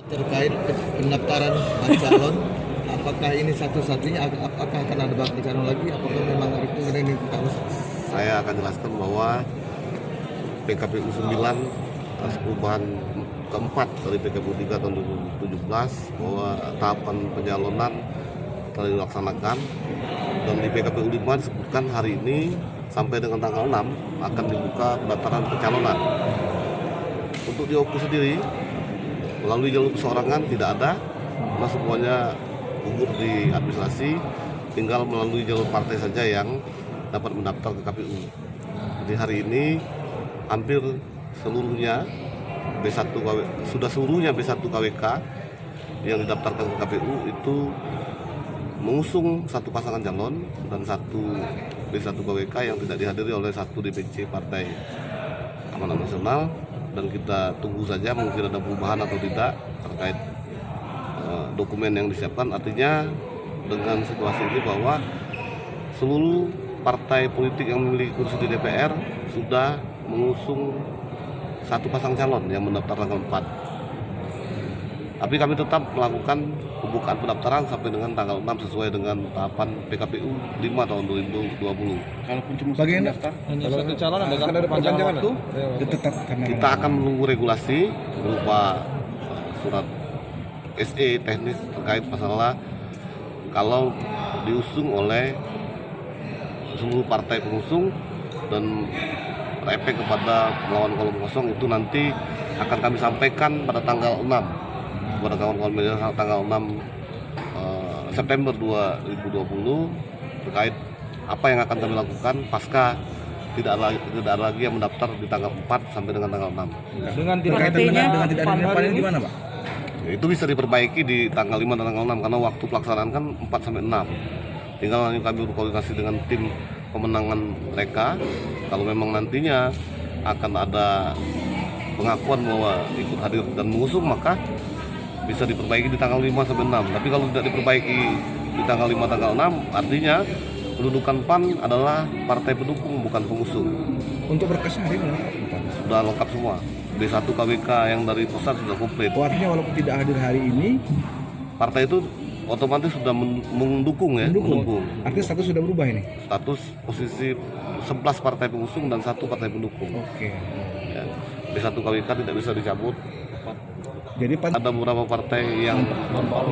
Terkait pendaftaran calon, apakah ini satu-satunya? Apakah akan ada bakal calon lagi? Apakah memang hari ini kita harus? Saya akan jelaskan bahwa PKPU 9 atas perubahan keempat dari PKPU 3 tahun 2017 bahwa tahapan pencalonan telah dilaksanakan, dan di PKPU 5 disebutkan hari ini sampai dengan tanggal 6 akan dibuka pendaftaran pencalonan. Untuk di OPU sendiri melalui jalur perseorangan tidak ada, karena semuanya gugur di administrasi, tinggal melalui jalur partai saja yang dapat mendaftar ke KPU. Jadi hari ini hampir seluruhnya sudah seluruhnya B1 KWK yang didaftarkan ke KPU itu mengusung satu pasangan calon dan satu B1 KWK yang tidak dihadiri oleh satu DPC Partai Amanat Nasional, dan kita tunggu saja mungkin ada perubahan atau tidak terkait dokumen yang disiapkan. Artinya dengan situasi ini bahwa seluruh partai politik yang memiliki kursi di DPR sudah mengusung satu pasang calon yang mendaftar tanggal 4. Tapi kami tetap melakukan pembukaan pendaftaran sampai dengan tanggal 6 sesuai dengan tahapan PKPU 5 tahun 2020. Kalaupun cuma Bagaimana? kalau satu calon ada perpanjangan waktu, Tetap Kita akan menunggu regulasi berupa surat SE teknis terkait masalah kalau diusung oleh seluruh partai pengusung dan efek kepada melawan kolom kosong itu nanti akan kami sampaikan pada tanggal 6 kepada kawan-kawan media tanggal 6 September 2020 terkait apa yang akan kami lakukan pasca tidak ada lagi yang mendaftar di tanggal 4 sampai dengan tanggal 6. dengan berkaitan dengan tidak adanya panen gimana, Pak? Itu bisa diperbaiki di tanggal 5 dan tanggal 6 karena waktu pelaksanaan kan 4 sampai 6. Tinggal kami berkoordinasi dengan tim pemenangan mereka. Kalau memang nantinya akan ada pengakuan bahwa ikut hadir dan mengusung, maka bisa diperbaiki di tanggal 5 sampai 6. Tapi kalau tidak diperbaiki di tanggal 5 tanggal 6, artinya kedudukan PAN adalah partai pendukung bukan pengusung. Untuk berkasnya hari ini Sudah lengkap semua. B1 KWK yang dari pusat sudah komplit. artinya walaupun tidak hadir hari ini, Partai itu otomatis sudah mendukung ya. Mendukung. artinya status sudah berubah ini. Status posisi 11 partai pengusung dan 1 partai pendukung. Oke. Ya. B1 KWK tidak bisa dicabut. Jadi PAN Ada beberapa partai yang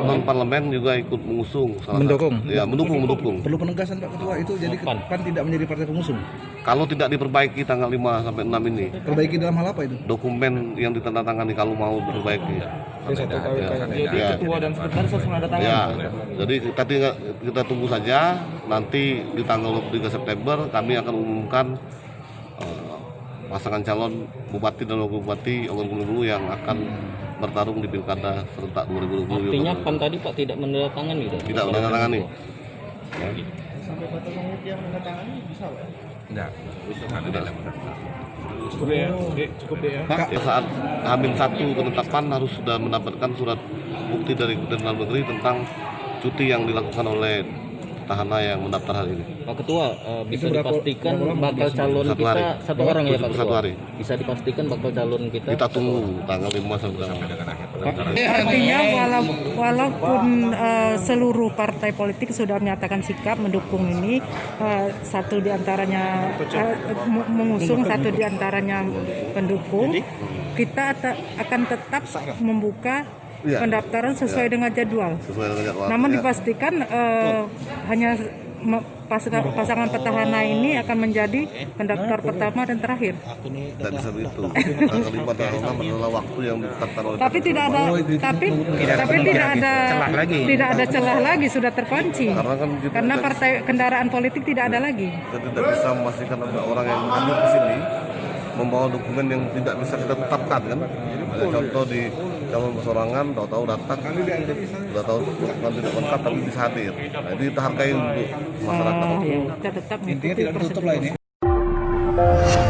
non parlemen juga ikut mengusung. Mendukung? Ya, mendukung. perlu penegasan Pak Ketua, itu jadi PAN tidak menjadi partai pengusung. Kalau tidak diperbaiki tanggal 5 sampai 6 ini, Perbaiki dalam hal apa itu? dokumen yang ditandatangani kalau mau diperbaiki. satu KWK Ya. jadi ketua dan sekretaris harus menandatangani. Ya, jadi kita tunggu saja. Nanti di tanggal 23 September kami akan umumkan pasangan calon bupati dan wakil bupati Ogan yang akan bertarung di pilkada serentak 2020. Artinya PAN tadi Pak tidak menandatangani? Tidak menandatangani. Ya. Sampai batas waktu yang menandatangani bisa, Pak? Tidak. Cukup deh ya. Cukup deh ya. Ya, saat H-1 penetapan harus sudah mendapatkan surat bukti dari Kementerian Dalam Negeri tentang cuti yang dilakukan oleh petahana yang mendaftar hari ini. Pak Ketua, bisa Itu berapa dipastikan orang bakal calon Satu kita hari. satu orang ya Pak Ketua? Satu hari. Bisa dipastikan bakal calon kita? Kita tunggu tanggal 5 sampai dengan Artinya walaupun seluruh partai politik sudah menyatakan sikap mendukung ini, satu diantaranya mengusung, satu diantaranya pendukung, kita akan tetap membuka pendaftaran sesuai dengan jadwal. sesuai dengan jadwal. Namun Ya. dipastikan hanya pasangan petahana ini akan menjadi pendaftar pertama dan terakhir. Tidak bisa begitu. Tanggal 5 tanggal 6 adalah waktu yang ditetapkan oleh Tapi tidak ada, tidak ada celah lagi, sudah terkunci. Karena kan kita Karena tidak- partai kendaraan politik tidak ada lagi. kita tidak bisa memastikan ada orang yang hadir ke sini membawa dokumen yang tidak bisa kita tetapkan kan. Ada contoh di calon persorangan, tahu-tahu datang, sudah tahu dokumen tidak lengkap tapi bisa hadir. Nah, itu kita hargai untuk masyarakat. Kita tetap Intinya mengikuti tidak tutup lah prosedur. ini.